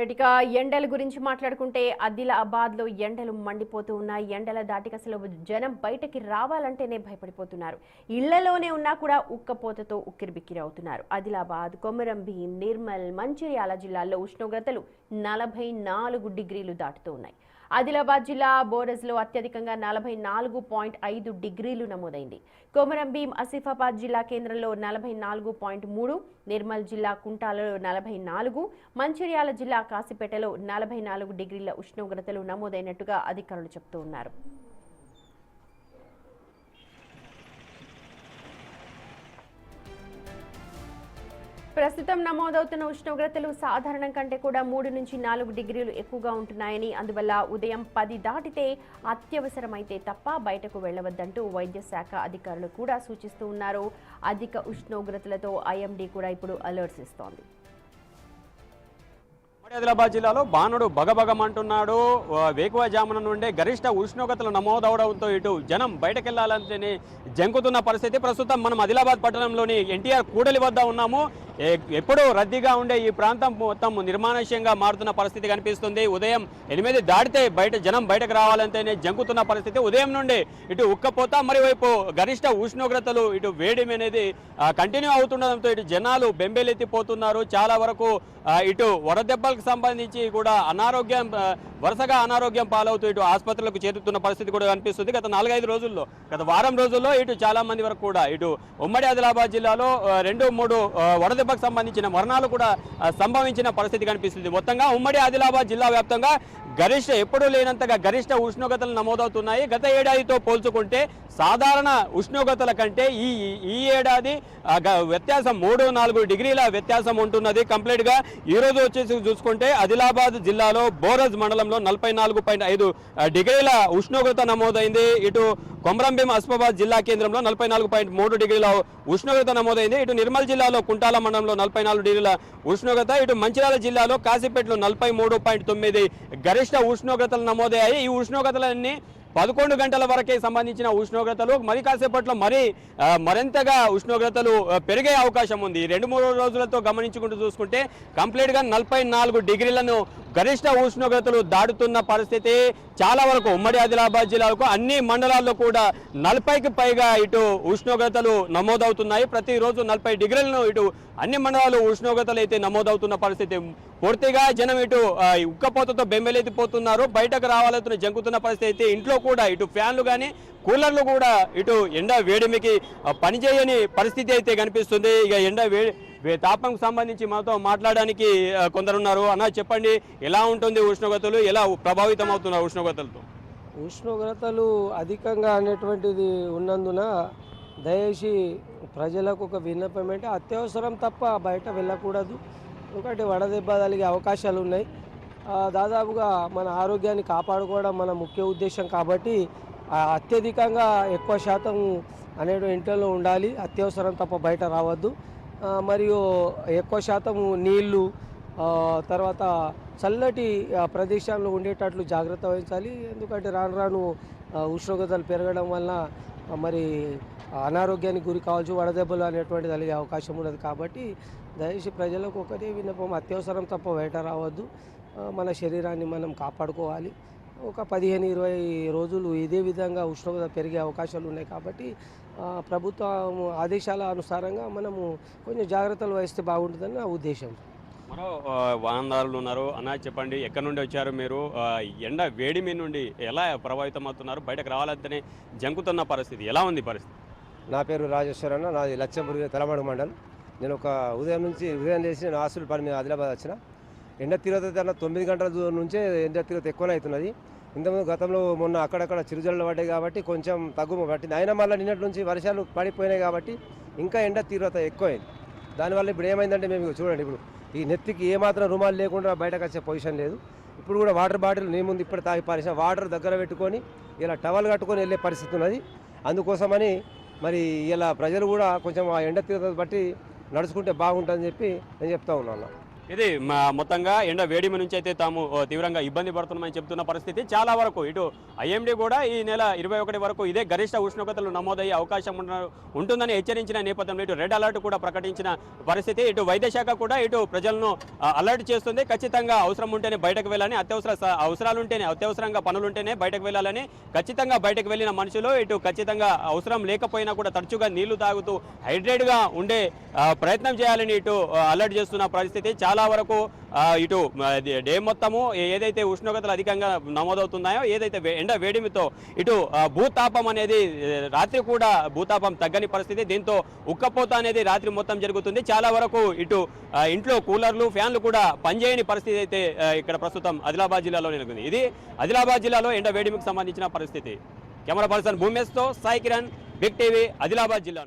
ఇక ఎండల గురించి మాట్లాడుకుంటే ఆదిలాబాద్లో ఎండలు మండిపోతూ ఉన్నాయి. ఎండల దాటికి అసలు జనం బయటకి రావాలంటేనే భయపడిపోతున్నారు. ఇళ్లలోనే ఉన్నా కూడా ఉక్కపోతతో ఉక్కిరిబిక్కిరి అవుతున్నారు. ఆదిలాబాద్, కొమరంభీం, నిర్మల్, మంచిర్యాల జిల్లాల్లో ఉష్ణోగ్రతలు 44 డిగ్రీలు దాటుతూ ఉన్నాయి. ఆదిలాబాద్ జిల్లా బోరజ్లో అత్యధికంగా 44.5 డిగ్రీలు నమోదైంది. కొమరంభీం, ఆసిఫాబాద్ జిల్లా కేంద్రంలో 44.3, నిర్మల్ జిల్లా కుంటాలలో 44, మంచిర్యాల జిల్లా కాసిపేటలో 44 డిగ్రీల ఉష్ణోగ్రతలు నమోదైనట్టుగా అధికారులు చెబుతూ ఉన్నారు. ప్రస్తుతం నమోదవుతున్న ఉష్ణోగ్రతలు సాధారణం కంటే కూడా 3 నుంచి 4 డిగ్రీలు ఎక్కువగా ఉంటున్నాయని, అందువల్ల ఉదయం 10 దాటితే అత్యవసరమైతే తప్ప బయటకు వెళ్లవద్దంటూ వైద్య శాఖ అధికారులు కూడా సూచిస్తూ ఉన్నారు. అధిక ఉష్ణోగ్రతలతో ఐఎండీ కూడా ఇప్పుడు అలర్ట్స్ ఇస్తోంది. ఆదిలాబాద్ జిల్లాలో బాణుడు బగబగమంటున్నాడు. వేకువజామున నుండే గరిష్ట ఉష్ణోగ్రతలు నమోదవడంతో ఇటు జనం బయటకెళ్లాలంటేనే జంకుతున్న పరిస్థితి. ప్రస్తుతం మనం ఆదిలాబాద్ పట్టణంలోని ఎన్టీఆర్ కూడలి వద్ద ఉన్నాము. ఎప్పుడూ రద్దీగా ఉండే ఈ ప్రాంతం మొత్తం నిర్మానుష్యంగా మారుతున్న పరిస్థితి కనిపిస్తుంది. ఉదయం 8 దాటితే జనం బయటకు రావాలంటేనే జంకుతున్న పరిస్థితి. ఉదయం నుండి ఇటు ఉక్కపోత, మరోవైపు గరిష్ట ఉష్ణోగ్రతలు, ఇటు వేడిమి అనేది కంటిన్యూ అవుతుండడంతో ఇటు జనాలు బెంబేలెత్తిపోతున్నారు. చాలా వరకు ఇటు వడదెబ్బలకు సంబంధించి కూడా వరుసగా అనారోగ్యం పాలవుతూ ఇటు ఆసుపత్రులకు చేరుతున్న పరిస్థితి కూడా కనిపిస్తుంది. గత 4-5 రోజుల్లో, గత వారం రోజుల్లో ఇటు చాలా మంది వరకు కూడా ఇటు ఉమ్మడి ఆదిలాబాద్ జిల్లాలో 2-3 వడదెబ్బకు సంబంధించిన మరణాలు కూడా సంభవించిన పరిస్థితి కనిపిస్తుంది. మొత్తంగా ఉమ్మడి ఆదిలాబాద్ జిల్లా వ్యాప్తంగా ఎప్పుడూ లేనంతగా గరిష్ట ఉష్ణోగ్రతలు నమోదవుతున్నాయి. గత ఏడాదితో పోల్చుకుంటే సాధారణ ఉష్ణోగ్రతల కంటే ఈ ఏడాది వ్యత్యాసం 3-4 డిగ్రీల వ్యత్యాసం ఉంటున్నది. కంప్లీట్గా ఈరోజు వచ్చేసి చూసుకుంటే ఆదిలాబాద్ జిల్లాలో బోరజ్ మండలంలో 44.5 డిగ్రీల ఉష్ణోగ్రత నమోదైంది. ఇటు కొమరంభీం, ఆసిఫాబాద్ జిల్లా కేంద్రంలో 44.3 డిగ్రీల ఉష్ణోగ్రత నమోదైంది. ఇటు నిర్మల్ జిల్లాలో కుంటాల మండలంలో 44 డిగ్రీల ఉష్ణోగ్రత, ఇటు మంచిర్యాల జిల్లాలో కాసిపేటలో 43.9 గరిష్ట ఉష్ణోగ్రతలు నమోదయ్యాయి. ఈ ఉష్ణోగ్రతలన్నీ 11 గంటల వరకే సంబంధించిన ఉష్ణోగ్రతలు. మరి కాసేపట్లో మరింతగా ఉష్ణోగ్రతలు పెరిగే అవకాశం ఉంది. 2-3 రోజులతో గమనించుకుంటూ చూసుకుంటే కంప్లీట్గా 44 డిగ్రీలను గరిష్ట ఉష్ణోగ్రతలు దాటుతున్న పరిస్థితి. చాలా వరకు ఉమ్మడి ఆదిలాబాద్ జిల్లాకు అన్ని మండలాల్లో కూడా 40కి పైగా ఇటు ఉష్ణోగ్రతలు నమోదవుతున్నాయి. ప్రతిరోజు 40 డిగ్రీలను ఇటు అన్ని మండలాలు ఉష్ణోగ్రతలు అయితే నమోదవుతున్న పరిస్థితి. పూర్తిగా జనం ఇటు ఉక్కపోతతో బెంబేలెత్తిపోతున్నారు. బయటకు రావాలంటే జంకుతున్న పరిస్థితి అయితే ఇంట్లో కూడా ఇటు ఫ్యాన్లు కానీ కూలర్లు కూడా ఇటు ఎండ వేడిమికి పనిచేయని పరిస్థితి అయితే కనిపిస్తుంది. ఇక ఎండ తాపంకు సంబంధించి మనతో మాట్లాడడానికి కొందరున్నారు. అన్న, చెప్పండి, ఎలా ఉంటుంది ఉష్ణోగ్రతలు, ఎలా ప్రభావితం అవుతున్నారు ఉష్ణోగ్రతలతో? ఉష్ణోగ్రతలు అధికంగా అనేటువంటిది ఉన్నందున దయచేసి ప్రజలకు ఒక విన్నపం అంటే అత్యవసరం తప్ప బయట వెళ్ళకూడదు. ఎందుకంటే వడదెబ్బ తగిలే అవకాశాలు ఉన్నాయి. దాదాపుగా మన ఆరోగ్యాన్ని కాపాడుకోవడం మన ముఖ్య ఉద్దేశం కాబట్టి అత్యధికంగా ఎక్కువ శాతం అనేటువంటి ఇంట్లో ఉండాలి. అత్యవసరం తప్ప బయట రావద్దు. మరియు ఎక్కువ శాతం నీళ్లు, తర్వాత చల్లటి ప్రదేశాల్లో ఉండేటట్లు జాగ్రత్త వహించాలి. ఎందుకంటే రాను రాను ఉష్ణోగ్రతలు పెరగడం వల్ల మరి అనారోగ్యానికి గురి కావచ్చు, వడదెబ్బలు అనేటువంటిది కలిగే అవకాశం ఉన్నది. కాబట్టి దయచేసి ప్రజలకు ఒకటే విన్నపం, అత్యవసరం తప్ప బయట రావద్దు. మన శరీరాన్ని మనం కాపాడుకోవాలి. ఒక 15-20 రోజులు ఇదే విధంగా ఉష్ణోగ్రత పెరిగే అవకాశాలు ఉన్నాయి. కాబట్టి ప్రభుత్వం ఆదేశాల అనుసారంగా మనము కొంచెం జాగ్రత్తలు వహిస్తే బాగుంటుందని నా ఉద్దేశం. మరో వాహనదారులు ఉన్నారు. అన్న, చెప్పండి, ఎక్కడి నుండి వచ్చారు మీరు? ఎండ వేడిమి నుండి ఎలా ప్రభావితం అవుతున్నారు? బయటకు రావాలంటేనే జంకుతున్న పరిస్థితి, ఎలా ఉంది పరిస్థితి? నా పేరు రాజేశ్వర అన్న, నాది లచ్చంపూర్ తలమడుగు మండలం. నేను ఒక ఉదయం లేచి నేను హాస్పిటల్ పని మీద ఆదిలాబాద్ వచ్చిన. ఎండ తీవ్రత 9 గంటల నుంచే ఎండ తీవ్రత ఎక్కువనే అవుతున్నది. ఇంతకుముందు గతంలో మొన్న అక్కడక్కడ చిరుజల్లు పడ్డాయి కాబట్టి కొంచెం తగ్గుము పట్టింది. అయినా మళ్ళీ నిన్నటి నుంచి వర్షాలు పడిపోయినాయి కాబట్టి ఇంకా ఎండ తీవ్రత ఎక్కువైంది. దానివల్ల ఇప్పుడు ఏమైందంటే మేము చూడండి, ఇప్పుడు ఈ నెత్తికి ఏమాత్రం రుమాలు లేకుండా బయటకు వచ్చే పొజిషన్ లేదు. ఇప్పుడు కూడా వాటర్ బాటిల్ నీ ముందు ఇప్పుడు తాగి పరిశ్రమ వాటర్ దగ్గర పెట్టుకొని ఇలా టవల్ కట్టుకొని వెళ్ళే పరిస్థితి ఉన్నది. అందుకోసమని మరి ఇలా ప్రజలు కూడా కొంచెం ఆ ఎండ తీవ్రత బట్టి నడుచుకుంటే బాగుంటుందని చెప్పి నేను చెప్తా ఉన్నాను. ఇది మొత్తంగా ఎండ వేడిమి నుంచి అయితే తాము తీవ్రంగా ఇబ్బంది పడుతున్నామని చెప్తున్న పరిస్థితి. చాలా వరకు ఇటు ఐఎండీ కూడా ఈ నెల 21 వరకు ఇదే గరిష్ట ఉష్ణోగ్రతలు నమోదయ్యే అవకాశం ఉంటుందని హెచ్చరించిన నేపథ్యంలో ఇటు రెడ్ అలర్ట్ కూడా ప్రకటించిన పరిస్థితి. ఇటు వైద్య శాఖ కూడా ఇటు ప్రజలను అలర్ట్ చేస్తుంది. ఖచ్చితంగా అవసరం ఉంటేనే బయటకు వెళ్ళాలని, అవసరాలుంటేనే అత్యవసరంగా పనులుంటేనే బయటకు వెళ్ళాలని, ఖచ్చితంగా బయటకు వెళ్ళిన మనుషులు ఇటు ఖచ్చితంగా అవసరం లేకపోయినా కూడా తరచుగా నీళ్లు తాగుతూ హైడ్రేట్గా ఉండే ప్రయత్నం చేయాలని ఇటు అలర్ట్ చేస్తున్న పరిస్థితి. చాలా వరకు ఇటు డే మొత్తము ఏదైతే ఉష్ణోగ్రతలు అధికంగా నమోదవుతున్నాయో, ఏదైతే ఎండ వేడిమితో ఇటు భూతాపం అనేది రాత్రి కూడా భూతాపం తగ్గని పరిస్థితి. దీంతో ఉక్కపోత అనేది రాత్రి మొత్తం జరుగుతుంది. చాలా వరకు ఇటు ఇంట్లో కూలర్లు, ఫ్యాన్లు కూడా పనిచేయని పరిస్థితి అయితే ఇక్కడ ప్రస్తుతం ఆదిలాబాద్ జిల్లాలో నెలకొంది. ఇది ఆదిలాబాద్ జిల్లాలో ఎండ వేడిమికి సంబంధించిన పరిస్థితి. కెమెరా పర్సన్ భూమేష్తో సాయి కిరణ్, బిగ్ టీవీ, ఆదిలాబాద్ జిల్లా.